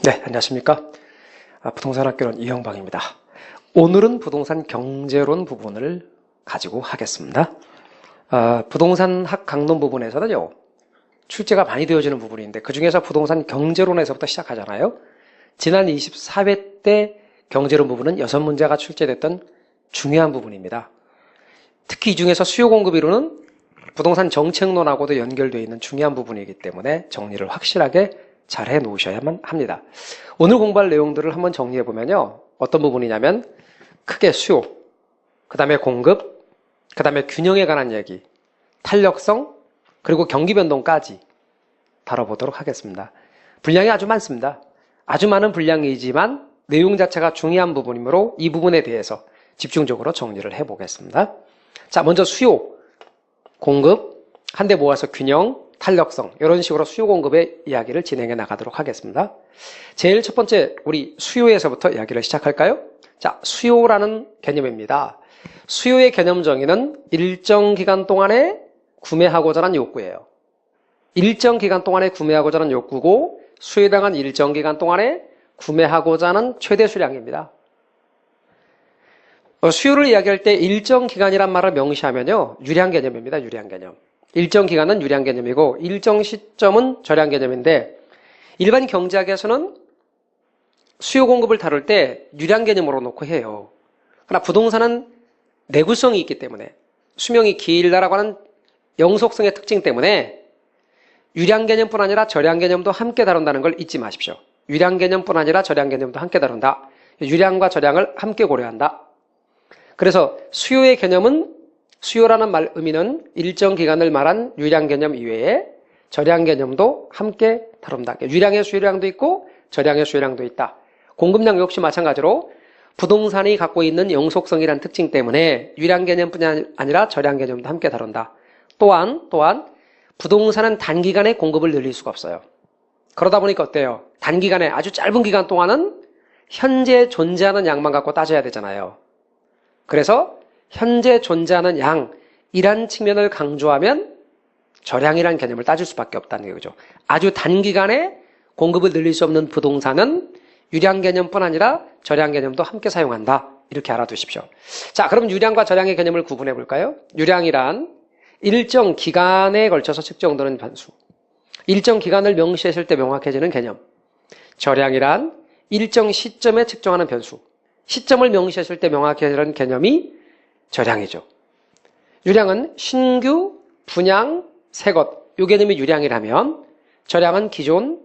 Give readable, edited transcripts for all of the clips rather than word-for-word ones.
네, 안녕하십니까. 부동산 학교는 이형방입니다. 오늘은 부동산 경제론 부분을 가지고 하겠습니다. 부동산 학 강론 부분에서는요, 출제가 많이 되어지는 부분인데 그 중에서 부동산 경제론에서부터 시작하잖아요. 지난 24회 때 경제론 부분은 6문제가 출제됐던 중요한 부분입니다. 특히 이 중에서 수요 공급 이론은 부동산 정책론하고도 연결되어 있는 중요한 부분이기 때문에 정리를 확실하게 잘 해놓으셔야만 합니다. 오늘 공부할 내용들을 한번 정리해보면요. 어떤 부분이냐면 크게 수요, 그 다음에 공급, 그 다음에 균형에 관한 얘기, 탄력성, 그리고 경기 변동까지 다뤄보도록 하겠습니다. 분량이 아주 많습니다. 아주 많은 분량이지만 내용 자체가 중요한 부분이므로 이 부분에 대해서 집중적으로 정리를 해보겠습니다. 자, 먼저 수요, 공급, 한데 모아서 균형, 탄력성, 이런 식으로 수요 공급의 이야기를 진행해 나가도록 하겠습니다. 제일 첫 번째 우리 수요에서부터 이야기를 시작할까요? 자, 수요라는 개념입니다. 수요의 개념 정의는 일정 기간 동안에 구매하고자 하는 욕구예요. 일정 기간 동안에 구매하고자 하는 욕구고 수요량은 일정 기간 동안에 구매하고자 하는 최대 수량입니다. 수요를 이야기할 때 일정 기간이란 말을 명시하면요. 유량 개념입니다. 유량 개념. 일정 기간은 유량 개념이고 일정 시점은 저량 개념인데 일반 경제학에서는 수요 공급을 다룰 때 유량 개념으로 놓고 해요. 그러나 부동산은 내구성이 있기 때문에 수명이 길다라고 하는 영속성의 특징 때문에 유량 개념뿐 아니라 저량 개념도 함께 다룬다는 걸 잊지 마십시오. 유량 개념뿐 아니라 저량 개념도 함께 다룬다. 유량과 저량을 함께 고려한다. 그래서 수요의 개념은 수요라는 말 의미는 일정 기간을 말한 유량 개념 이외에 저량 개념도 함께 다룬다. 유량의 수요량도 있고 저량의 수요량도 있다. 공급량 역시 마찬가지로 부동산이 갖고 있는 영속성이라는 특징 때문에 유량 개념뿐 아니라 저량 개념도 함께 다룬다. 또한 부동산은 단기간에 공급을 늘릴 수가 없어요. 그러다 보니까 어때요? 단기간에 아주 짧은 기간 동안은 현재 존재하는 양만 갖고 따져야 되잖아요. 그래서 현재 존재하는 양이란 측면을 강조하면 저량이라는 개념을 따질 수밖에 없다는 거죠. 아주 단기간에 공급을 늘릴 수 없는 부동산은 유량 개념뿐 아니라 저량 개념도 함께 사용한다. 이렇게 알아두십시오. 자, 그럼 유량과 저량의 개념을 구분해 볼까요? 유량이란 일정 기간에 걸쳐서 측정되는 변수. 일정 기간을 명시했을 때 명확해지는 개념. 저량이란 일정 시점에 측정하는 변수. 시점을 명시했을 때 명확해지는 개념이 저량이죠. 유량은 신규, 분양, 새것. 이 개념이 유량이라면 저량은 기존,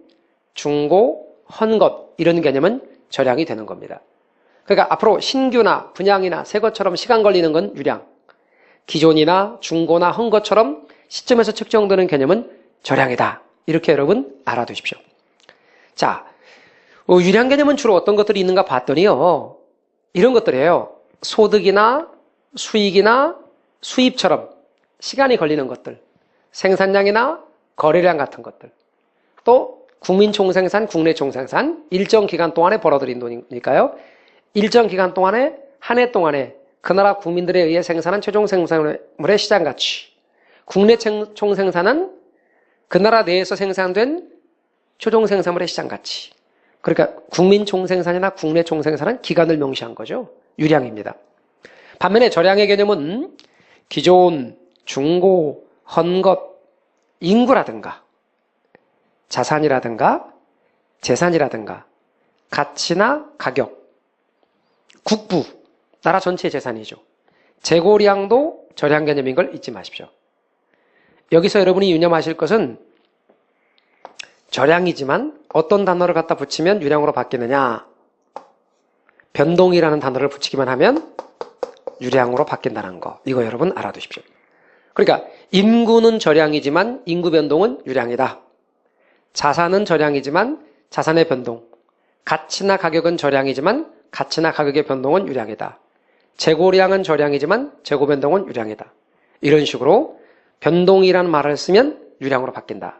중고, 헌것. 이런 개념은 저량이 되는 겁니다. 그러니까 앞으로 신규나 분양이나 새것처럼 시간 걸리는 건 유량. 기존이나 중고나 헌것처럼 시점에서 측정되는 개념은 저량이다. 이렇게 여러분 알아두십시오. 자, 유량 개념은 주로 어떤 것들이 있는가 봤더니요. 이런 것들이에요. 소득이나 수익이나 수입처럼 시간이 걸리는 것들. 생산량이나 거래량 같은 것들. 또 국민 총생산, 국내 총생산. 일정 기간 동안에 벌어들인 돈이니까요. 일정 기간 동안에 한 해 동안에 그 나라 국민들에 의해 생산한 최종 생산물의 시장 가치. 국내 총생산은 그 나라 내에서 생산된 최종 생산물의 시장 가치. 그러니까 국민 총생산이나 국내 총생산은 기간을 명시한 거죠. 유량입니다. 반면에 저량의 개념은 기존, 중고, 헌것, 인구라든가 자산이라든가 재산이라든가 가치나 가격, 국부, 나라 전체의 재산이죠. 재고량도 저량 개념인 걸 잊지 마십시오. 여기서 여러분이 유념하실 것은 저량이지만 어떤 단어를 갖다 붙이면 유량으로 바뀌느냐? 변동이라는 단어를 붙이기만 하면 유량으로 바뀐다는 거. 이거 여러분 알아두십시오. 그러니까 인구는 저량이지만 인구 변동은 유량이다. 자산은 저량이지만 자산의 변동. 가치나 가격은 저량이지만 가치나 가격의 변동은 유량이다. 재고량은 저량이지만 재고 변동은 유량이다. 이런 식으로 변동이라는 말을 쓰면 유량으로 바뀐다.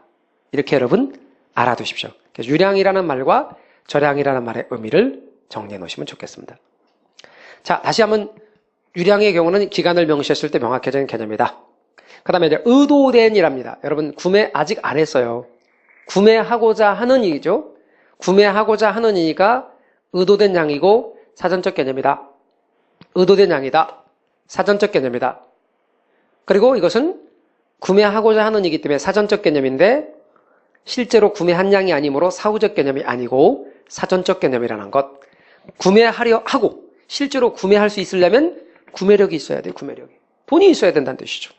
이렇게 여러분 알아두십시오. 그래서 유량이라는 말과 저량이라는 말의 의미를 정리해 놓으시면 좋겠습니다. 자, 다시 한번 유량의 경우는 기간을 명시했을 때 명확해지는 개념이다. 그 다음에 이제 의도된이랍니다. 여러분 구매 아직 안 했어요. 구매하고자 하는 일이죠. 구매하고자 하는 이가 의도된 양이고 사전적 개념이다. 의도된 양이다. 사전적 개념이다. 그리고 이것은 구매하고자 하는 이기 때문에 사전적 개념인데 실제로 구매한 양이 아니므로 사후적 개념이 아니고 사전적 개념이라는 것. 구매하려 하고 실제로 구매할 수 있으려면 구매력이 있어야 돼요. 구매력이. 돈이 있어야 된다는 뜻이죠.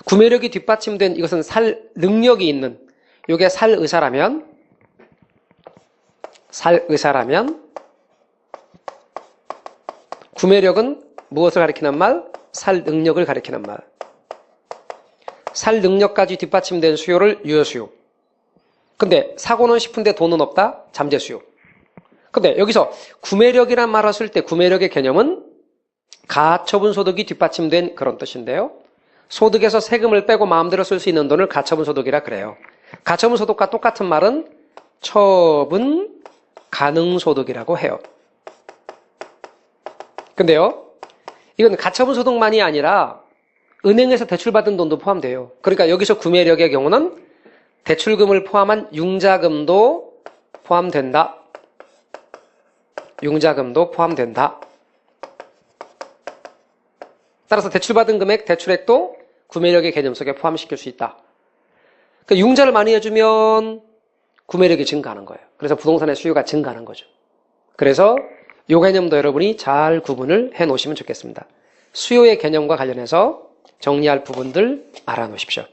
구매력이 뒷받침된 이것은 살 능력이 있는 이게 살 의사라면 구매력은 무엇을 가리키는 말? 살 능력을 가리키는 말. 살 능력까지 뒷받침된 수요를 유효수요. 근데 사고는 싶은데 돈은 없다? 잠재수요. 근데 여기서 구매력이란 말을 쓸 때 구매력의 개념은 가처분 소득이 뒷받침된 그런 뜻인데요. 소득에서 세금을 빼고 마음대로 쓸 수 있는 돈을 가처분 소득이라 그래요. 가처분 소득과 똑같은 말은 처분 가능 소득이라고 해요. 근데요, 이건 가처분 소득만이 아니라 은행에서 대출받은 돈도 포함돼요. 그러니까 여기서 구매력의 경우는 대출금을 포함한 융자금도 포함된다. 융자금도 포함된다. 따라서 대출받은 금액, 대출액도 구매력의 개념 속에 포함시킬 수 있다. 그러니까 융자를 많이 해주면 구매력이 증가하는 거예요. 그래서 부동산의 수요가 증가하는 거죠. 그래서 이 개념도 여러분이 잘 구분을 해 놓으시면 좋겠습니다. 수요의 개념과 관련해서 정리할 부분들 알아놓으십시오.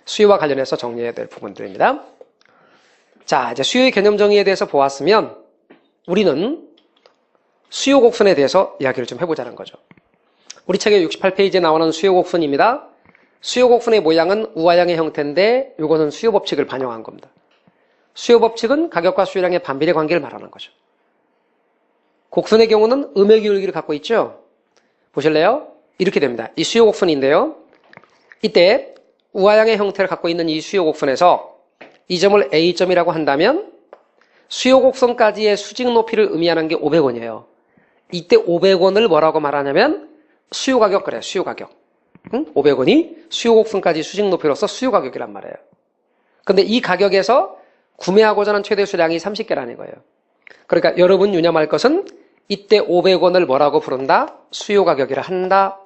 수요와 관련해서 정리해야 될 부분들입니다. 자, 이제 수요의 개념 정의에 대해서 보았으면 우리는 수요 곡선에 대해서 이야기를 좀 해보자는 거죠. 우리 책의 68페이지에 나오는 수요 곡선입니다. 수요 곡선의 모양은 우아형의 형태인데 이거는 수요 법칙을 반영한 겁니다. 수요 법칙은 가격과 수요량의 반비례 관계를 말하는 거죠. 곡선의 경우는 음의 기울기를 갖고 있죠. 보실래요? 이렇게 됩니다. 이 수요 곡선인데요. 이때 우아형의 형태를 갖고 있는 이 수요 곡선에서 이 점을 A점이라고 한다면 수요 곡선까지의 수직 높이를 의미하는 게 500원이에요. 이때 500원을 뭐라고 말하냐면 수요 가격 그래요. 수요 가격. 500원이 수요 곡선까지 수직 높이로서 수요 가격이란 말이에요. 근데 이 가격에서 구매하고자 하는 최대 수량이 30개라는 거예요. 그러니까 여러분 유념할 것은 이때 500원을 뭐라고 부른다? 수요 가격이라 한다.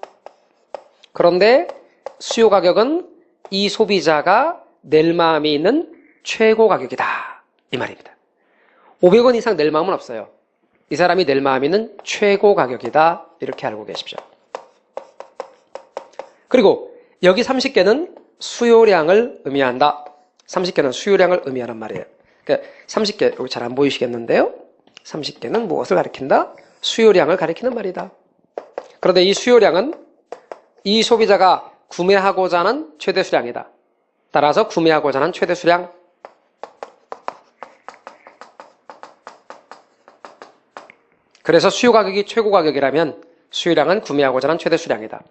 그런데 수요 가격은 이 소비자가 낼 마음이 있는 최고 가격이다. 이 말입니다. 500원 이상 낼 마음은 없어요. 이 사람이 낼 마음이 있는 최고 가격이다. 이렇게 알고 계십시오. 그리고 여기 30개는 수요량을 의미한다. 30개는 수요량을 의미하는 말이에요. 그러니까 30개, 여기 잘 안 보이시겠는데요? 30개는 무엇을 가리킨다? 수요량을 가리키는 말이다. 그런데 이 수요량은 이 소비자가 구매하고자 하는 최대 수량이다. 따라서 구매하고자 하는 최대 수량. 그래서 수요 가격이 최고 가격이라면 수요량은 구매하고자 하는 최대 수량이다.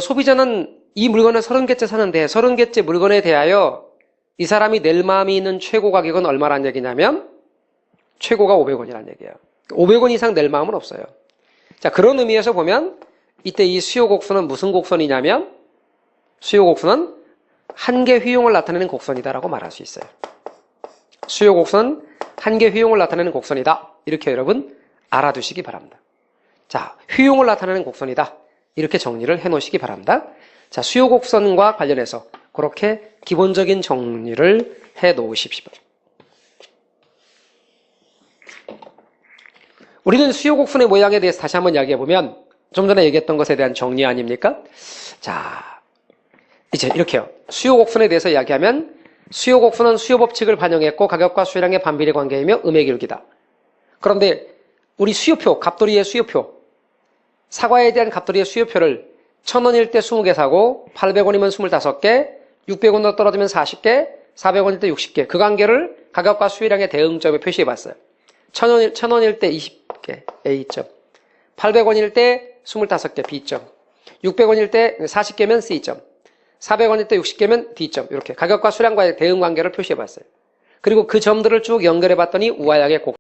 소비자는 이 물건을 30개째 사는데 30개째 물건에 대하여 이 사람이 낼 마음이 있는 최고 가격은 얼마란 얘기냐면 최고가 500원이라는 얘기예요. 500원 이상 낼 마음은 없어요. 자, 그런 의미에서 보면 이때 이 수요 곡선은 무슨 곡선이냐면 수요 곡선은 한계 휘용을 나타내는 곡선이다라고 말할 수 있어요. 수요 곡선은 한계 휘용을 나타내는 곡선이다. 이렇게 여러분 알아두시기 바랍니다. 자, 휘용을 나타내는 곡선이다. 이렇게 정리를 해 놓으시기 바랍니다. 자, 수요 곡선과 관련해서 그렇게 기본적인 정리를 해 놓으십시오. 우리는 수요 곡선의 모양에 대해서 다시 한번 이야기해 보면 좀 전에 얘기했던 것에 대한 정리 아닙니까? 자, 이제 이렇게요. 수요 곡선에 대해서 이야기하면 수요 곡선은 수요 법칙을 반영했고 가격과 수요량의 반비례 관계이며 음의 기울기다. 그런데 우리 수요표, 갑돌이의 수요표, 사과에 대한 갑돌이의 수요표를 1000원일 때 20개 사고 800원이면 25개, 600원으로 떨어지면 40개, 400원일 때 60개. 그 관계를 가격과 수요량의 대응점에 표시해 봤어요. 1000원일 때 20개, A점. 800원일 때 25개, B점. 600원일 때 40개면 C점. 400원일 때 60개면 D점. 이렇게 가격과 수량과의 대응 관계를 표시해 봤어요. 그리고 그 점들을 쭉 연결해 봤더니 우아형의 곡